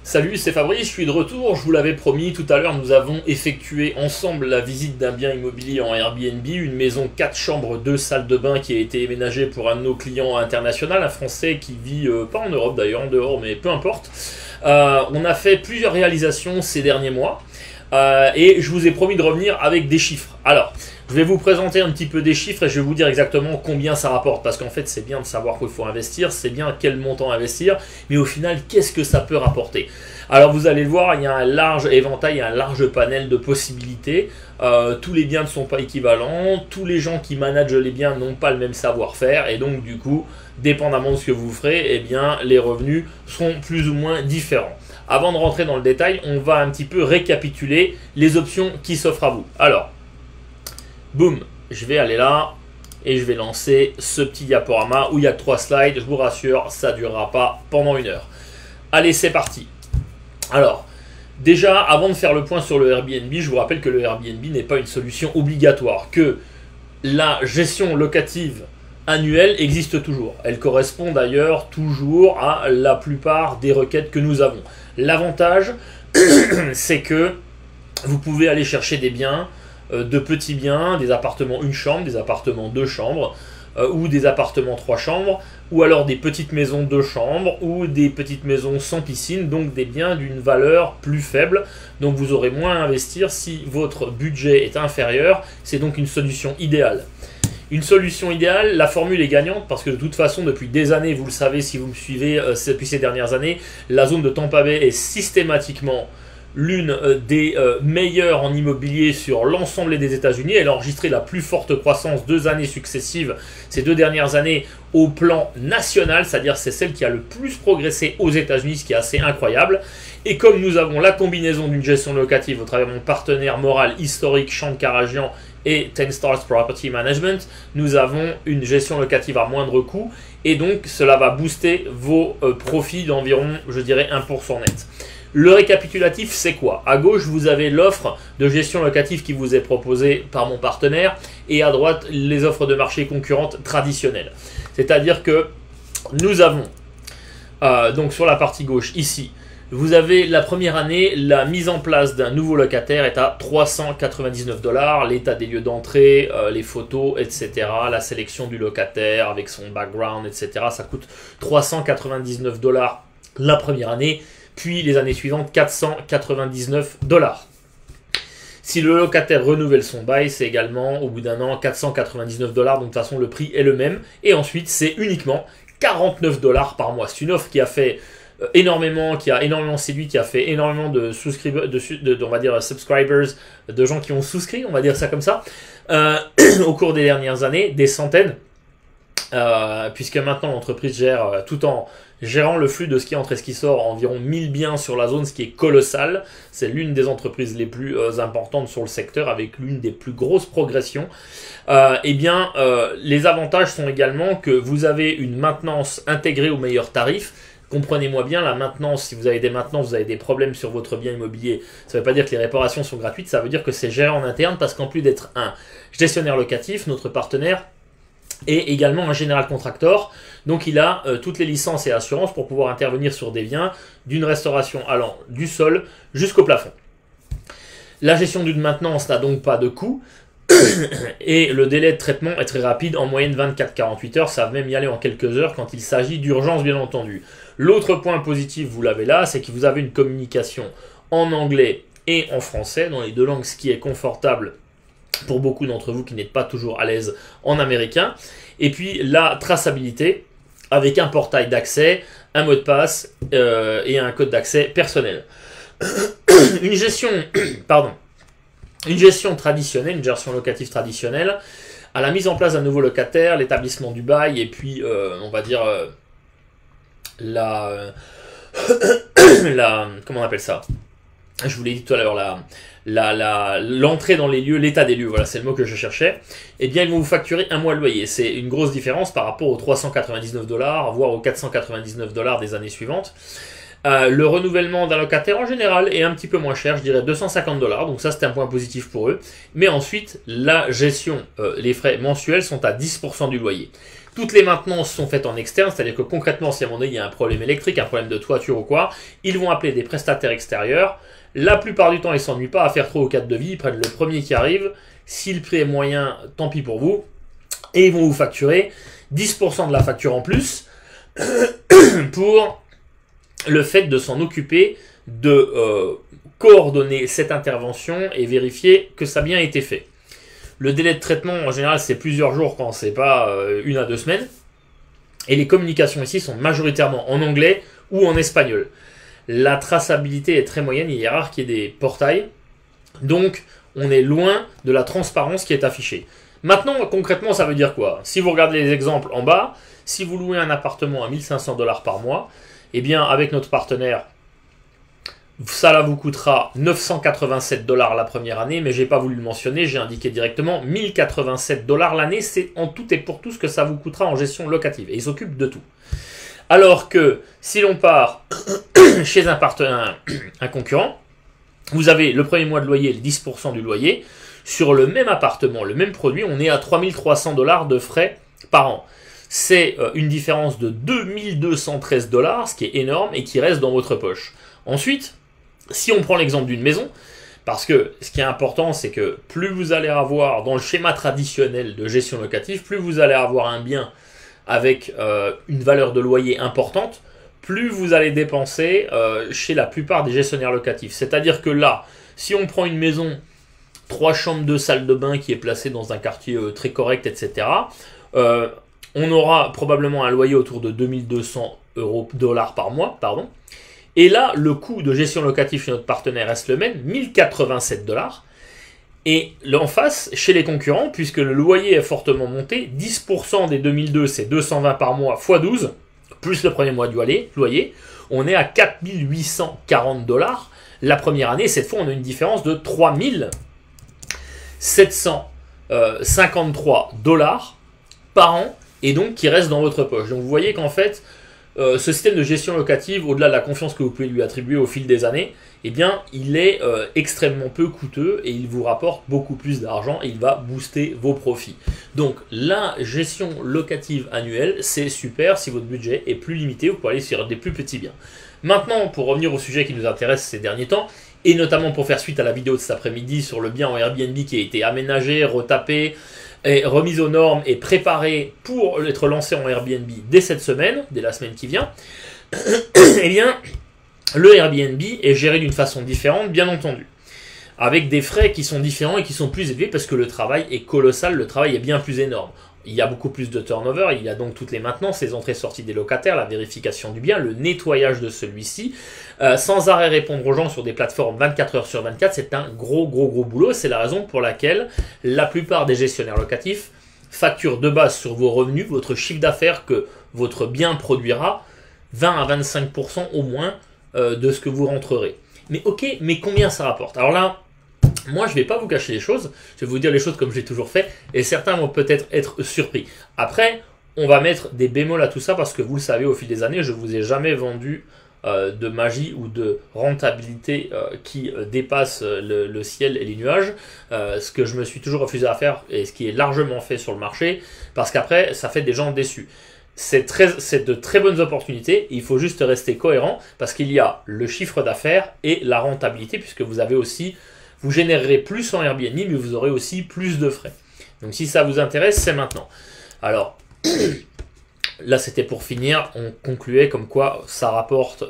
Salut, c'est Fabrice, je suis de retour. Je vous l'avais promis, tout à l'heure nous avons effectué ensemble la visite d'un bien immobilier en Airbnb, une maison 4 chambres, 2 salles de bain qui a été aménagée pour un de nos clients internationaux, un Français qui vit, pas en Europe d'ailleurs, en dehors, mais peu importe. On a fait plusieurs réalisations ces derniers mois et je vous ai promis de revenir avec des chiffres. Alors, je vais vous présenter un petit peu des chiffres et je vais vous dire exactement combien ça rapporte. Parce qu'en fait, c'est bien de savoir qu'il faut investir, c'est bien quel montant investir, mais au final, qu'est-ce que ça peut rapporter? Alors, vous allez le voir, il y a un large éventail, il y a un large panel de possibilités. Tous les biens ne sont pas équivalents, tous les gens qui managent les biens n'ont pas le même savoir-faire. Et donc, du coup, dépendamment de ce que vous ferez, eh bien, les revenus seront plus ou moins différents. Avant de rentrer dans le détail, on va un petit peu récapituler les options qui s'offrent à vous. Alors, boum, je vais aller là et je vais lancer ce petit diaporama où il y a 3 slides. Je vous rassure, ça ne durera pas pendant 1 heure. Allez, c'est parti. Alors, déjà, avant de faire le point sur le Airbnb, je vous rappelle que le Airbnb n'est pas une solution obligatoire, que la gestion locative annuelle existe toujours. Elle correspond d'ailleurs toujours à la plupart des requêtes que nous avons. L'avantage, c'est que vous pouvez aller chercher des biens, de petits biens, des appartements 1 chambre, des appartements 2 chambres, ou des appartements 3 chambres, ou alors des petites maisons 2 chambres, ou des petites maisons sans piscine, donc des biens d'une valeur plus faible, donc vous aurez moins à investir si votre budget est inférieur. C'est donc une solution idéale. Une solution idéale, la formule est gagnante parce que de toute façon, depuis des années, vous le savez si vous me suivez depuis ces dernières années, la zone de Tampa Bay est systématiquement l'une des meilleures en immobilier sur l'ensemble des États-Unis. Elle a enregistré la plus forte croissance 2 années successives, ces 2 dernières années, au plan national, c'est-à-dire c'est celle qui a le plus progressé aux États-Unis, ce qui est assez incroyable. Et comme nous avons la combinaison d'une gestion locative au travers de mon partenaire moral historique, Sean Karagian et 10 Stars Property Management, nous avons une gestion locative à moindre coût et donc cela va booster vos profits d'environ, je dirais, 1% net. Le récapitulatif, c'est quoi? À gauche, vous avez l'offre de gestion locative qui vous est proposée par mon partenaire et à droite, les offres de marché concurrentes traditionnelles. C'est-à-dire que nous avons, donc sur la partie gauche, ici, vous avez la première année, la mise en place d'un nouveau locataire est à 399 $, l'état des lieux d'entrée, les photos, etc., la sélection du locataire avec son background, etc. Ça coûte 399 $ la première année. Puis les années suivantes, 499 $. Si le locataire renouvelle son bail, c'est également au bout d'un an 499 $. Donc de toute façon, le prix est le même. Et ensuite, c'est uniquement 49 $ par mois. C'est une offre qui a fait énormément, qui a énormément séduit, qui a fait énormément de on va dire subscribers, de gens qui ont souscrit, on va dire ça comme ça, au cours des dernières années, des centaines. Puisque maintenant l'entreprise gère, tout en gérant le flux de ce qui entre et ce qui sort, environ 1000 biens sur la zone, ce qui est colossal. C'est l'une des entreprises les plus importantes sur le secteur, avec l'une des plus grosses progressions. Les avantages sont également que vous avez une maintenance intégrée au meilleur tarif. Comprenez-moi bien, la maintenance, si vous avez des maintenances, vous avez des problèmes sur votre bien immobilier, ça ne veut pas dire que les réparations sont gratuites, ça veut dire que c'est géré en interne, parce qu'en plus d'être un gestionnaire locatif, notre partenaire et également un général contractor, donc il a toutes les licences et assurances pour pouvoir intervenir sur des biens d'une restauration allant du sol jusqu'au plafond. La gestion d'une maintenance n'a donc pas de coût et le délai de traitement est très rapide, en moyenne 24-48 heures, ça va même y aller en quelques heures quand il s'agit d'urgence bien entendu. L'autre point positif, vous l'avez là, c'est que vous avez une communication en anglais et en français, dans les 2 langues, ce qui est confortable pour beaucoup d'entre vous qui n'êtes pas toujours à l'aise en américain. Et puis la traçabilité avec un portail d'accès, un mot de passe et un code d'accès personnel. Une gestion traditionnelle, une gestion locative traditionnelle, à la mise en place d'un nouveau locataire, l'établissement du bail et puis on va dire comment on appelle ça? Je vous l'ai dit tout à l'heure, l'entrée dans les lieux, l'état des lieux, voilà, c'est le mot que je cherchais. Eh bien, ils vont vous facturer 1 mois de loyer. C'est une grosse différence par rapport aux 399 $, voire aux 499 $ des années suivantes. Le renouvellement d'un locataire en général est un petit peu moins cher, je dirais 250 $, donc ça c'est un point positif pour eux. Mais ensuite, la gestion, les frais mensuels sont à 10% du loyer. Toutes les maintenances sont faites en externe, c'est-à-dire que concrètement, si à un moment donné il y a un problème électrique, un problème de toiture ou quoi, ils vont appeler des prestataires extérieurs. La plupart du temps, ils ne s'ennuient pas à faire trop au cas de devis, ils prennent le premier qui arrive. Si le prix est moyen, tant pis pour vous. Et ils vont vous facturer 10% de la facture en plus pour le fait de s'en occuper, de coordonner cette intervention et vérifier que ça a bien été fait. Le délai de traitement, en général, c'est plusieurs jours quand c'est pas 1 à 2 semaines. Et les communications ici sont majoritairement en anglais ou en espagnol. La traçabilité est très moyenne, il est rare qu'il y ait des portails. Donc, on est loin de la transparence qui est affichée. Maintenant, concrètement, ça veut dire quoi? Si vous regardez les exemples en bas, si vous louez un appartement à 1 500 $ par mois, eh bien, avec notre partenaire, ça vous coûtera 987 $ la première année, mais j'ai pas voulu le mentionner, j'ai indiqué directement 1087 $ l'année, c'est en tout et pour tout ce que ça vous coûtera en gestion locative, et ils s'occupent de tout. Alors que si l'on part chez un partenaire, un concurrent, vous avez le premier mois de loyer, le 10% du loyer, sur le même appartement, le même produit, on est à 3300 $ de frais par an. C'est une différence de 2213 $, ce qui est énorme et qui reste dans votre poche. Ensuite, si on prend l'exemple d'une maison, parce que ce qui est important, c'est que plus vous allez avoir dans le schéma traditionnel de gestion locative, plus vous allez avoir un bien avec une valeur de loyer importante, plus vous allez dépenser chez la plupart des gestionnaires locatifs. C'est-à-dire que là, si on prend une maison, 3 chambres, 2 salles de bain qui est placée dans un quartier très correct, etc., on aura probablement un loyer autour de 2200 $ par mois, pardon. Et là, le coût de gestion locative chez notre partenaire reste le même, 1087 $. Et en face, chez les concurrents, puisque le loyer est fortement monté, 10% des 2002, c'est 220 par mois x 12, plus le premier mois du loyer, on est à 4840 $ la première année. Cette fois, on a une différence de 3753 $ par an, et donc qui reste dans votre poche. Donc vous voyez qu'en fait, ce système de gestion locative, au-delà de la confiance que vous pouvez lui attribuer au fil des années, eh bien, il est extrêmement peu coûteux et il vous rapporte beaucoup plus d'argent et il va booster vos profits. Donc, la gestion locative annuelle, c'est super. Si votre budget est plus limité, vous pouvez aller sur des plus petits biens. Maintenant, pour revenir au sujet qui nous intéresse ces derniers temps, et notamment pour faire suite à la vidéo de cet après-midi sur le bien en Airbnb qui a été aménagé, retapé, et remise aux normes et préparé pour être lancé en Airbnb dès cette semaine, dès la semaine qui vient, eh bien, le Airbnb est géré d'une façon différente, bien entendu, avec des frais qui sont différents et qui sont plus élevés parce que le travail est colossal, le travail est bien plus énorme. Il y a beaucoup plus de turnover, il y a donc toutes les maintenances, les entrées-sorties des locataires, la vérification du bien, le nettoyage de celui-ci, sans arrêt répondre aux gens sur des plateformes 24 heures sur 24, c'est un gros boulot. C'est la raison pour laquelle la plupart des gestionnaires locatifs facturent de base sur vos revenus, votre chiffre d'affaires que votre bien produira, 20 à 25% au moins de ce que vous rentrerez. Mais ok, mais combien ça rapporte? Alors là, moi, je ne vais pas vous cacher les choses, je vais vous dire les choses comme je l'ai toujours fait, et certains vont peut-être être surpris. Après, on va mettre des bémols à tout ça, parce que vous le savez, au fil des années, je ne vous ai jamais vendu de magie ou de rentabilité qui dépasse le ciel et les nuages, ce que je me suis toujours refusé à faire, et ce qui est largement fait sur le marché, parce qu'après, ça fait des gens déçus. C'est de très bonnes opportunités, il faut juste rester cohérent, parce qu'il y a le chiffre d'affaires et la rentabilité, puisque vous avez aussi... Vous générerez plus en Airbnb, mais vous aurez aussi plus de frais. Donc si ça vous intéresse, c'est maintenant. Alors, là c'était pour finir, on concluait comme quoi ça rapporte,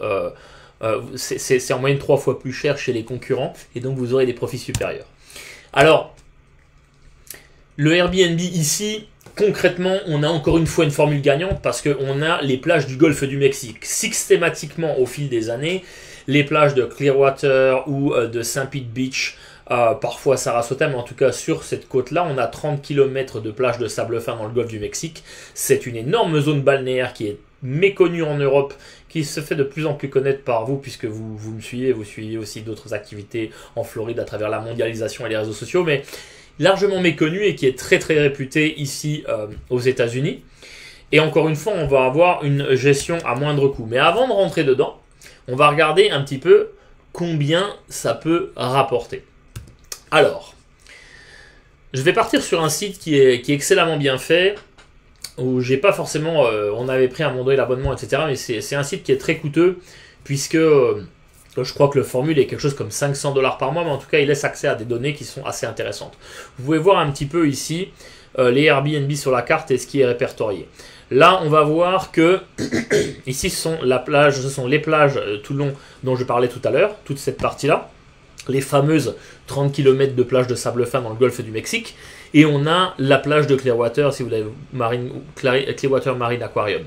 c'est en moyenne 3 fois plus cher chez les concurrents, et donc vous aurez des profits supérieurs. Alors, le Airbnb ici, concrètement, on a encore une fois une formule gagnante, parce qu'on a les plages du golfe du Mexique. Systématiquement, au fil des années, les plages de Clearwater ou de St. Pete Beach, parfois Sarasota, mais en tout cas sur cette côte-là, on a 30 km de plages de sable fin dans le golfe du Mexique. C'est une énorme zone balnéaire qui est méconnue en Europe, qui se fait de plus en plus connaître par vous, puisque vous me suivez, vous suivez aussi d'autres activités en Floride à travers la mondialisation et les réseaux sociaux, mais largement méconnue et qui est très réputée ici aux États-Unis. Et encore une fois, on va avoir une gestion à moindre coût. Mais avant de rentrer dedans, On va regarder un petit peu combien ça peut rapporter. Alors, je vais partir sur un site qui est excellemment bien fait, où j'ai pas forcément... on avait pris à un moment donné l'abonnement, etc. Mais c'est un site qui est très coûteux, puisque je crois que le formule est quelque chose comme 500 $ par mois, mais en tout cas, il laisse accès à des données qui sont assez intéressantes. Vous pouvez voir un petit peu ici les Airbnb sur la carte et ce qui est répertorié. Là, on va voir que ici, ce sont les plages tout le long dont je parlais tout à l'heure, toute cette partie-là, les fameuses 30 km de plage de sable fin dans le golfe du Mexique, et on a la plage de Clearwater, si vous l'avez, Clearwater Marine Aquarium.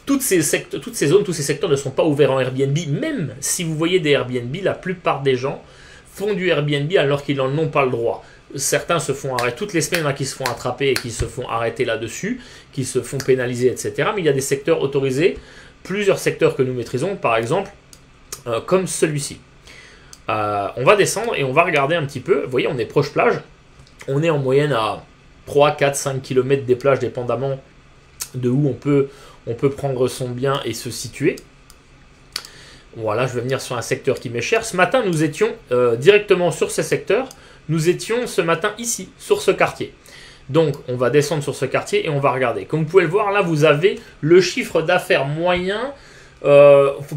Toutes ces zones, tous ces secteurs ne sont pas ouverts en Airbnb, même si vous voyez des Airbnb, la plupart des gens font du Airbnb alors qu'ils n'en ont pas le droit. Certains se font arrêter, toutes les semaines, il y en a qui se font attraper et qui se font arrêter là-dessus, qui se font pénaliser, etc. Mais il y a des secteurs autorisés, plusieurs secteurs que nous maîtrisons, par exemple, comme celui-ci. On va descendre et on va regarder un petit peu. Vous voyez, on est proche plage. On est en moyenne à 3, 4, 5 km des plages, dépendamment de où on peut prendre son bien et se situer. Voilà, je vais venir sur un secteur qui m'est cher. Ce matin, nous étions directement sur ces secteurs. Nous étions ce matin ici, sur ce quartier. Donc, on va descendre sur ce quartier et on va regarder. Comme vous pouvez le voir, là, vous avez le chiffre d'affaires moyen,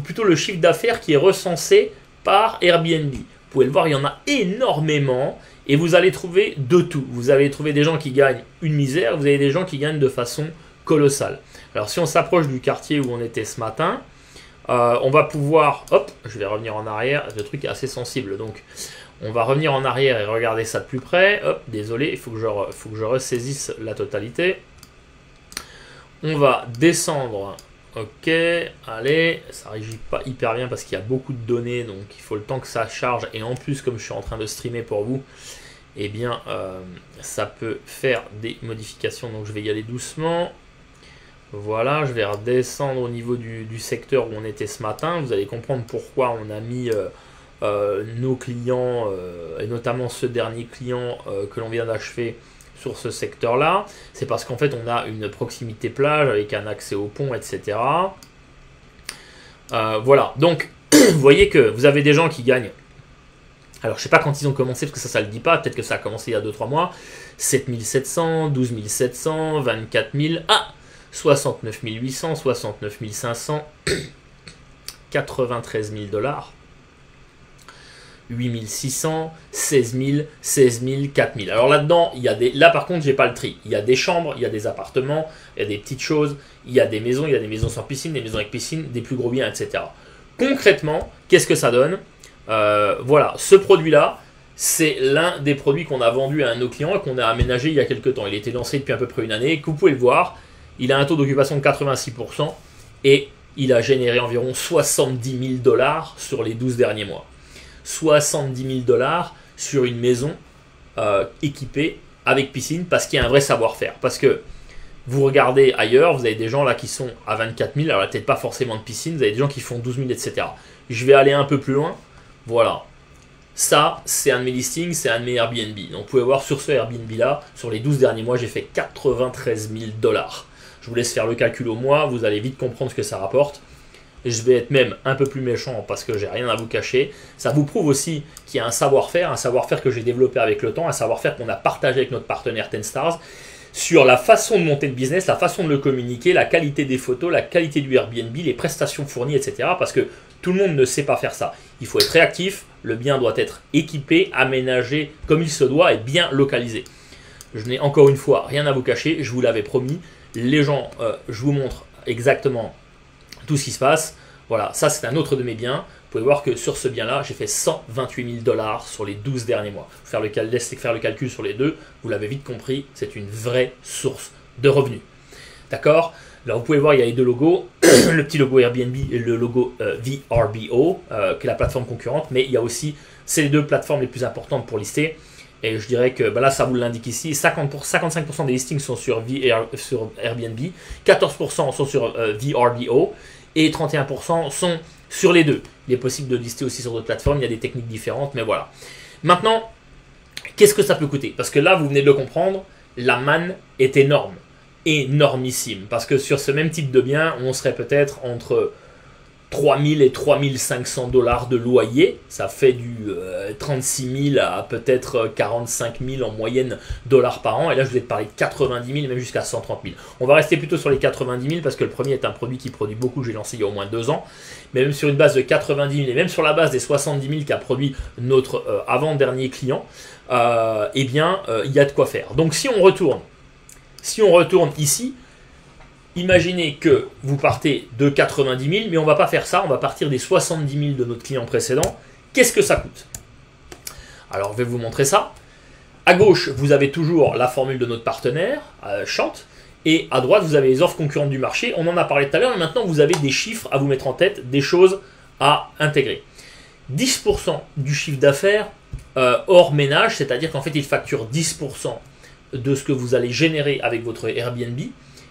plutôt le chiffre d'affaires qui est recensé par Airbnb. Vous pouvez le voir, il y en a énormément et vous allez trouver de tout. Vous allez trouver des gens qui gagnent une misère, vous avez des gens qui gagnent de façon colossale. Alors, si on s'approche du quartier où on était ce matin, on va pouvoir... Hop, je vais revenir en arrière. Le truc est assez sensible, donc... On va revenir en arrière et regarder ça de plus près. Hop, désolé, il faut que je ressaisisse la totalité. On va descendre. Ok, allez, ça ne réagit pas hyper bien parce qu'il y a beaucoup de données, donc il faut le temps que ça charge. Et en plus, comme je suis en train de streamer pour vous, eh bien, ça peut faire des modifications. Donc je vais y aller doucement. Voilà, je vais redescendre au niveau du secteur où on était ce matin. Vous allez comprendre pourquoi on a mis... nos clients, et notamment ce dernier client que l'on vient d'achever sur ce secteur-là, c'est parce qu'en fait on a une proximité plage avec un accès au pont, etc. Voilà, donc vous voyez que vous avez des gens qui gagnent, alors je sais pas quand ils ont commencé parce que ça ne le dit pas, peut-être que ça a commencé il y a 2-3 mois, 7 700, 12 700, 24 000, 69 800, 69 500, 93 000 $. 8600, 16 000, 16 000, 4 000. Alors là-dedans, il y a des... Là, par contre, j'ai pas le tri. Il y a des chambres, il y a des appartements, il y a des petites choses, il y a des maisons sans piscine, des maisons avec piscine, des plus gros biens, etc. Concrètement, qu'est-ce que ça donne? Voilà, ce produit-là, c'est l'un des produits qu'on a vendu à un de nos clients et qu'on a aménagé il y a quelques temps. Il a été lancé depuis à peu près une année. Comme vous pouvez le voir, il a un taux d'occupation de 86% et il a généré environ 70 000 $ sur les 12 derniers mois. 70 000 $ sur une maison équipée avec piscine parce qu'il y a un vrai savoir-faire. Parce que vous regardez ailleurs, vous avez des gens là qui sont à 24 000, alors peut-être pas forcément de piscine, vous avez des gens qui font 12 000, etc. Je vais aller un peu plus loin. Voilà. Ça, c'est un de mes listings, c'est un de mes Airbnb. Donc vous pouvez voir sur ce Airbnb là, sur les 12 derniers mois, j'ai fait 93 000 $. Je vous laisse faire le calcul au mois, vous allez vite comprendre ce que ça rapporte. Je vais être même un peu plus méchant parce que j'ai rien à vous cacher. Ça vous prouve aussi qu'il y a un savoir-faire que j'ai développé avec le temps, un savoir-faire qu'on a partagé avec notre partenaire 10 Stars sur la façon de monter le business, la façon de le communiquer, la qualité des photos, la qualité du Airbnb, les prestations fournies, etc. Parce que tout le monde ne sait pas faire ça. Il faut être réactif, le bien doit être équipé, aménagé comme il se doit et bien localisé. Je n'ai encore une fois rien à vous cacher, je vous l'avais promis. Les gens, je vous montre exactement tout ce qui se passe. Voilà, ça c'est un autre de mes biens. Vous pouvez voir que sur ce bien-là, j'ai fait 128 000 $ sur les 12 derniers mois. Laissez faire le calcul sur les deux, vous l'avez vite compris, c'est une vraie source de revenus. D'accord? Alors vous pouvez voir, il y a les deux logos, le petit logo Airbnb et le logo VRBO, qui est la plateforme concurrente, mais il y a aussi, c'est les deux plateformes les plus importantes pour lister. Et je dirais que là, ça vous l'indique ici, 55% des listings sont sur Airbnb, 14% sont sur VRBO et 31% sont sur les deux. Il est possible de lister aussi sur d'autres plateformes, il y a des techniques différentes, mais voilà. Maintenant, qu'est-ce que ça peut coûter? Parce que là, vous venez de le comprendre, la manne est énorme, énormissime. Parce que sur ce même type de bien, on serait peut-être entre 3000 et 3500 dollars de loyer, ça fait du 36 000 à peut-être 45 000 en moyenne dollars par an, et là je vous ai parlé de 90 000, même jusqu'à 130 000. On va rester plutôt sur les 90 000 parce que le premier est un produit qui produit beaucoup, j'ai lancé il y a au moins 2 ans, mais même sur une base de 90 000 et même sur la base des 70 000 qu'a produit notre avant-dernier client, eh bien il y a de quoi faire. Donc si on retourne ici, imaginez que vous partez de 90 000, mais on ne va pas faire ça, on va partir des 70 000 de notre client précédent. Qu'est-ce que ça coûte? Alors, je vais vous montrer ça. À gauche, vous avez toujours la formule de notre partenaire, Chant, et à droite, vous avez les offres concurrentes du marché. On en a parlé tout à l'heure, mais maintenant, vous avez des chiffres à vous mettre en tête, des choses à intégrer. 10% du chiffre d'affaires hors ménage, c'est-à-dire qu'en fait, il facture 10% de ce que vous allez générer avec votre Airbnb,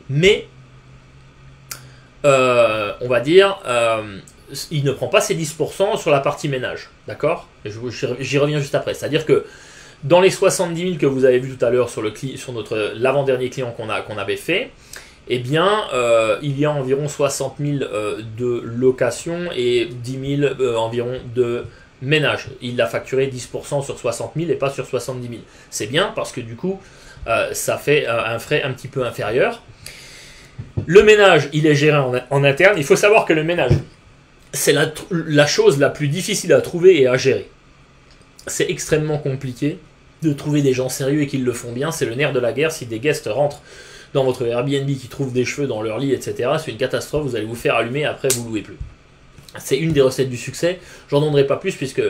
mais on va dire, il ne prend pas ces 10% sur la partie ménage, d'accord? J'y reviens juste après. C'est-à-dire que dans les 70 000 que vous avez vu tout à l'heure sur l'avant-dernier client qu'on avait fait, eh bien, il y a environ 60 000 de location et 10 000 environ de ménage. Il a facturé 10% sur 60 000 et pas sur 70 000. C'est bien parce que du coup, ça fait un frais un petit peu inférieur. Le ménage, il est géré en interne. Il faut savoir que le ménage, c'est la chose la plus difficile à trouver et à gérer. C'est extrêmement compliqué de trouver des gens sérieux et qui le font bien. C'est le nerf de la guerre. Si des guests rentrent dans votre Airbnb qui trouvent des cheveux dans leur lit, etc., c'est une catastrophe. Vous allez vous faire allumer, après vous ne louez plus. C'est une des recettes du succès. J'en donnerai pas plus puisque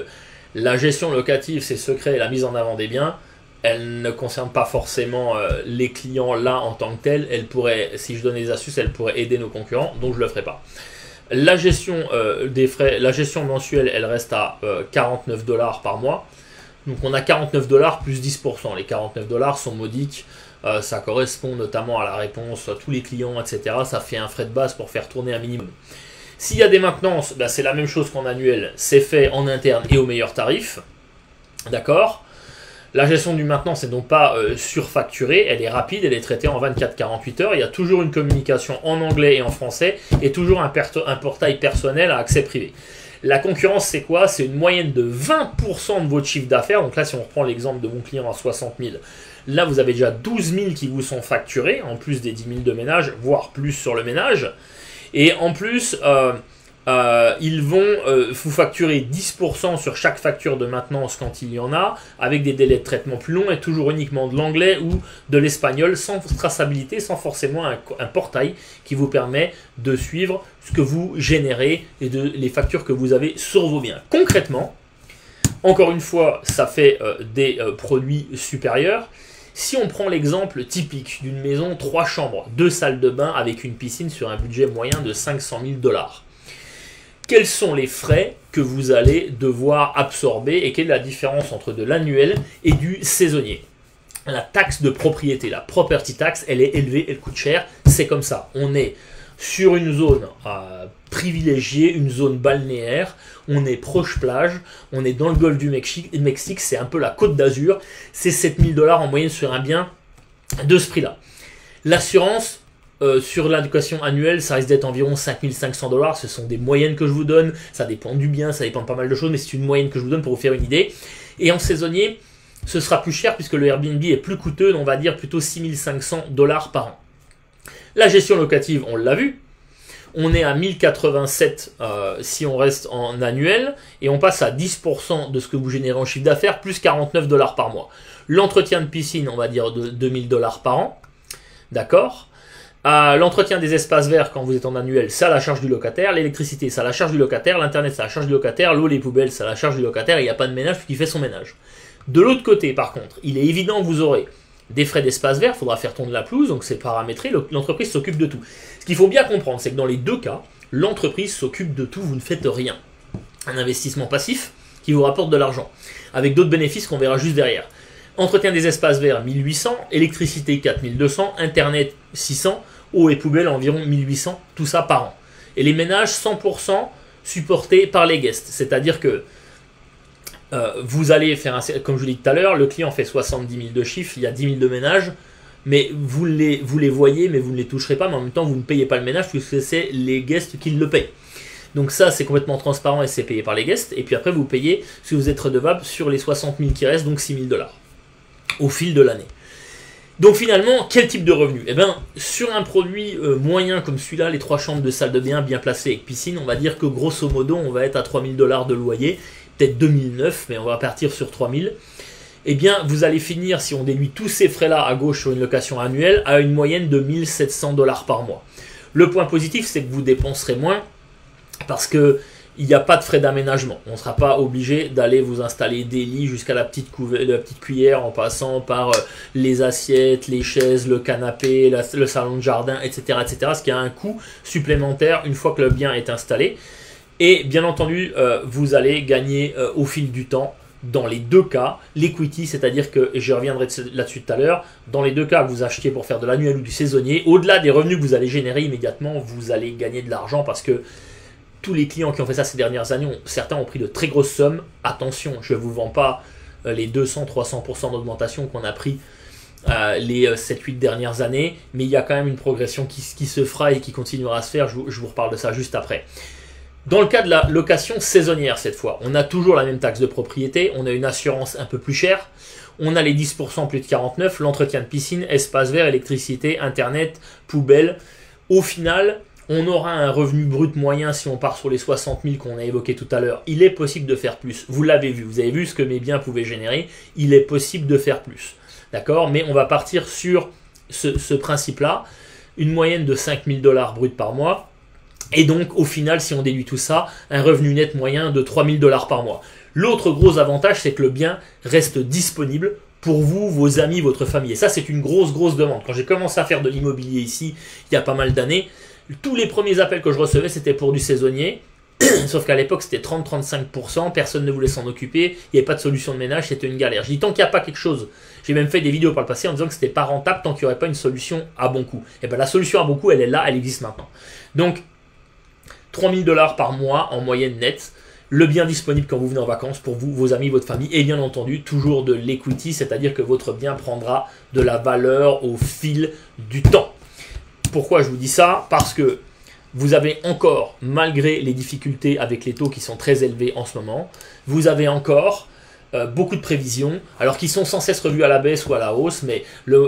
la gestion locative, c'est secret et la mise en avant des biens. Elle ne concerne pas forcément les clients là en tant que tels. Elle pourrait, si je donnais des astuces, elle pourrait aider nos concurrents, donc je ne le ferai pas. La gestion des frais, la gestion mensuelle, elle reste à 49 $ par mois. Donc on a 49 $ plus 10%. Les 49 $ sont modiques. Ça correspond notamment à la réponse à tous les clients, etc. Ça fait un frais de base pour faire tourner un minimum. S'il y a des maintenances, ben c'est la même chose qu'en annuel. C'est fait en interne et au meilleur tarif. D'accord ? La gestion du maintenance n'est donc pas surfacturée, elle est rapide, elle est traitée en 24-48 heures. Il y a toujours une communication en anglais et en français et toujours un portail personnel à accès privé. La concurrence, c'est quoi? C'est une moyenne de 20% de votre chiffre d'affaires. Donc là, si on reprend l'exemple de mon client à 60 000, là, vous avez déjà 12 000 qui vous sont facturés, en plus des 10 000 de ménage, voire plus sur le ménage. Et en plus, ils vont vous facturer 10% sur chaque facture de maintenance quand il y en a, avec des délais de traitement plus longs et toujours uniquement de l'anglais ou de l'espagnol, sans traçabilité, sans forcément un portail qui vous permet de suivre ce que vous générez et les factures que vous avez sur vos biens. Concrètement, encore une fois, ça fait des produits supérieurs. Si on prend l'exemple typique d'une maison 3 chambres, 2 salles de bain avec une piscine sur un budget moyen de 500 000 $, quels sont les frais que vous allez devoir absorber et quelle est la différence entre de l'annuel et du saisonnier? La taxe de propriété, la property tax, elle est élevée, elle coûte cher, c'est comme ça. On est sur une zone privilégiée, une zone balnéaire, on est proche plage, on est dans le golfe du Mexique, c'est un peu la Côte d'Azur, c'est 7 000 $ en moyenne sur un bien de ce prix-là. L'assurance, sur l'allocation annuelle, ça risque d'être environ 5 500 $, ce sont des moyennes que je vous donne, ça dépend du bien, ça dépend de pas mal de choses, mais c'est une moyenne que je vous donne pour vous faire une idée. Et en saisonnier, ce sera plus cher puisque le Airbnb est plus coûteux, on va dire plutôt 6 500 $ par an. La gestion locative, on l'a vu, on est à 1087 si on reste en annuel et on passe à 10% de ce que vous générez en chiffre d'affaires plus 49 $ par mois. L'entretien de piscine, on va dire de 2000 $ par an, d'accord. L'entretien des espaces verts quand vous êtes en annuel, c'est à la charge du locataire. L'électricité, c'est à la charge du locataire. L'internet, c'est à la charge du locataire. L'eau, les poubelles, c'est à la charge du locataire. Il n'y a pas de ménage puisqu'il fait son ménage. De l'autre côté, par contre, il est évident que vous aurez des frais d'espace vert, il faudra faire tondre la pelouse, donc c'est paramétré, l'entreprise s'occupe de tout. Ce qu'il faut bien comprendre, c'est que dans les deux cas, l'entreprise s'occupe de tout, vous ne faites rien. Un investissement passif qui vous rapporte de l'argent, avec d'autres bénéfices qu'on verra juste derrière. Entretien des espaces verts, 1800, électricité, 4200, internet, 600, eau et poubelle, environ 1800, tout ça par an. Et les ménages, 100% supportés par les guests, c'est-à-dire que vous allez faire, comme je vous l'ai dit tout à l'heure, le client fait 70 000 de chiffre, il y a 10 000 de ménage, mais vous les voyez, mais vous ne les toucherez pas, mais en même temps, vous ne payez pas le ménage puisque c'est les guests qui le payent. Donc ça, c'est complètement transparent et c'est payé par les guests. Et puis après, vous payez si vous êtes redevable sur les 60 000 qui restent, donc 6 000 $ au fil de l'année. Donc finalement, quel type de revenu? Eh bien, sur un produit moyen comme celui-là, les 3 chambres de salle de bain bien placées avec piscine, on va dire que grosso modo, on va être à 3 000 $ de loyer, peut-être 2009, mais on va partir sur 3 000. Eh bien, vous allez finir, si on déduit tous ces frais-là à gauche sur une location annuelle, à une moyenne de 1 700 $ par mois. Le point positif, c'est que vous dépenserez moins parce que il n'y a pas de frais d'aménagement. On ne sera pas obligé d'aller vous installer des lits jusqu'à la petite cuillère en passant par les assiettes, les chaises, le canapé, le salon de jardin, etc., etc. Ce qui a un coût supplémentaire une fois que le bien est installé. Et bien entendu, vous allez gagner au fil du temps. Dans les deux cas, l'equity, c'est-à-dire que, et je reviendrai là-dessus tout à l'heure, dans les deux cas, vous achetiez pour faire de l'annuel ou du saisonnier, au-delà des revenus que vous allez générer immédiatement, vous allez gagner de l'argent parce que tous les clients qui ont fait ça ces dernières années, certains ont pris de très grosses sommes. Attention, je ne vous vends pas les 200-300% d'augmentation qu'on a pris les 7-8 dernières années, mais il y a quand même une progression qui se fera et qui continuera à se faire. Je vous reparle de ça juste après. Dans le cas de la location saisonnière cette fois, on a toujours la même taxe de propriété, on a une assurance un peu plus chère, on a les 10% plus de 49, l'entretien de piscine, espace vert, électricité, internet, poubelle. Au final, on aura un revenu brut moyen si on part sur les 60 000 qu'on a évoqué tout à l'heure. Il est possible de faire plus. Vous l'avez vu, vous avez vu ce que mes biens pouvaient générer. Il est possible de faire plus. D'accord? Mais on va partir sur ce principe-là. Une moyenne de 5 000 $ brut par mois. Et donc, au final, si on déduit tout ça, un revenu net moyen de 3 000 $ par mois. L'autre gros avantage, c'est que le bien reste disponible pour vous, vos amis, votre famille. Et ça, c'est une grosse demande. Quand j'ai commencé à faire de l'immobilier ici, il y a pas mal d'années, tous les premiers appels que je recevais, c'était pour du saisonnier. Sauf qu'à l'époque, c'était 30-35%, personne ne voulait s'en occuper, il n'y avait pas de solution de ménage, c'était une galère. Je dis, tant qu'il n'y a pas quelque chose, j'ai même fait des vidéos par le passé en disant que c'était pas rentable tant qu'il n'y aurait pas une solution à bon coût. Et bien la solution à bon coût, elle est là, elle existe maintenant. Donc, 3 000 $ par mois en moyenne nette, le bien disponible quand vous venez en vacances pour vous, vos amis, votre famille, et bien entendu, toujours de l'equity, c'est-à-dire que votre bien prendra de la valeur au fil du temps. Pourquoi je vous dis ça? Parce que vous avez encore, malgré les difficultés avec les taux qui sont très élevés en ce moment, vous avez encore beaucoup de prévisions, alors qu'ils sont sans cesse revus à la baisse ou à la hausse, mais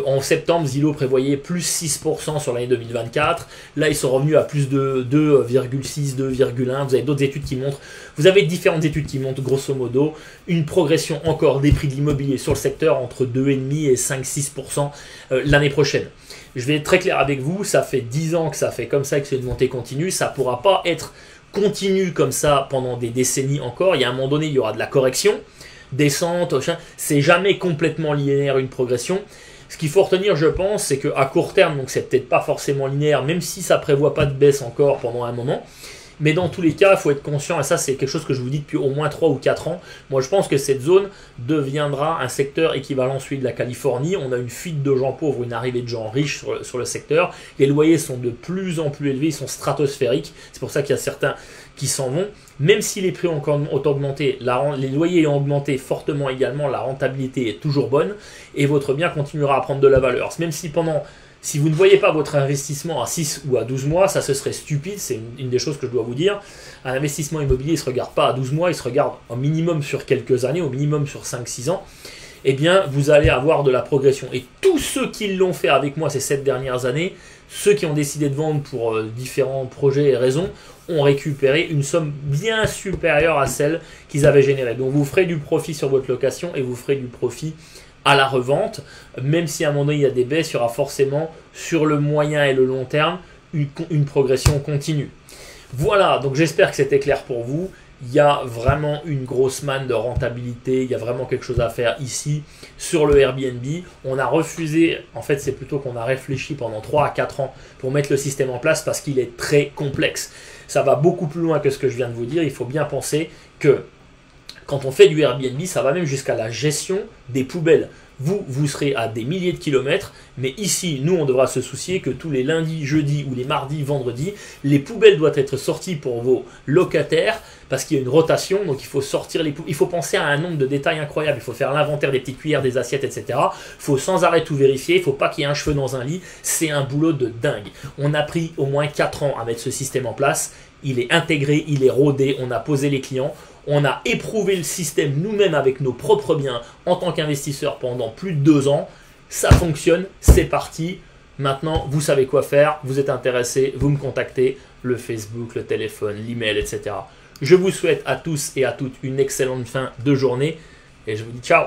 en septembre, Zillow prévoyait plus 6% sur l'année 2024. Là, ils sont revenus à plus de 2,6, 2,1. Vous avez d'autres études qui montrent, vous avez différentes études qui montrent grosso modo une progression encore des prix de l'immobilier sur le secteur entre 2,5 et 5-6% l'année prochaine. Je vais être très clair avec vous, ça fait 10 ans que ça fait comme ça, que c'est une montée continue, ça ne pourra pas être continu comme ça pendant des décennies encore. Il y a un moment donné, il y aura de la correction, descente, c'est jamais complètement linéaire une progression. Ce qu'il faut retenir, je pense, c'est qu'à court terme, donc c'est peut-être pas forcément linéaire, même si ça prévoit pas de baisse encore pendant un moment. Mais dans tous les cas, il faut être conscient, et ça c'est quelque chose que je vous dis depuis au moins 3 ou 4 ans, moi je pense que cette zone deviendra un secteur équivalent à celui de la Californie. On a une fuite de gens pauvres, une arrivée de gens riches sur le secteur. Les loyers sont de plus en plus élevés, ils sont stratosphériques. C'est pour ça qu'il y a certains qui s'en vont. Même si les prix ont augmenté, les loyers ont augmenté fortement également, la rentabilité est toujours bonne et votre bien continuera à prendre de la valeur. Même si vous ne voyez pas votre investissement à 6 ou à 12 mois, ça ce serait stupide, c'est une des choses que je dois vous dire. Un investissement immobilier, il ne se regarde pas à 12 mois, il se regarde au minimum sur quelques années, au minimum sur 5-6 ans. Eh bien, vous allez avoir de la progression. Et tous ceux qui l'ont fait avec moi ces 7 dernières années, ceux qui ont décidé de vendre pour différents projets et raisons, ont récupéré une somme bien supérieure à celle qu'ils avaient générée. Donc vous ferez du profit sur votre location et vous ferez du profit à la revente, même si à un moment donné il y a des baisses, il y aura forcément sur le moyen et le long terme une progression continue. Voilà, donc j'espère que c'était clair pour vous. Il y a vraiment une grosse manne de rentabilité, il y a vraiment quelque chose à faire ici sur le Airbnb. On a refusé, en fait c'est plutôt qu'on a réfléchi pendant 3 à 4 ans pour mettre le système en place parce qu'il est très complexe. Ça va beaucoup plus loin que ce que je viens de vous dire, il faut bien penser que quand on fait du Airbnb, ça va même jusqu'à la gestion des poubelles. vous serez à des milliers de kilomètres, mais ici, nous, on devra se soucier que tous les lundis, jeudis ou les mardis, vendredis, les poubelles doivent être sorties pour vos locataires, parce qu'il y a une rotation, donc il faut sortir les poubelles. Il faut penser à un nombre de détails incroyables, il faut faire l'inventaire des petites cuillères, des assiettes, etc. Il faut sans arrêt tout vérifier, il ne faut pas qu'il y ait un cheveu dans un lit, c'est un boulot de dingue. On a pris au moins 4 ans à mettre ce système en place, il est intégré, il est rodé, on a posé les clients, on a éprouvé le système nous-mêmes avec nos propres biens en tant qu'investisseurs pendant plus de 2 ans. Ça fonctionne, c'est parti. Maintenant, vous savez quoi faire. Vous êtes intéressé, vous me contactez. Le Facebook, le téléphone, l'email, etc. Je vous souhaite à tous et à toutes une excellente fin de journée. Et je vous dis ciao.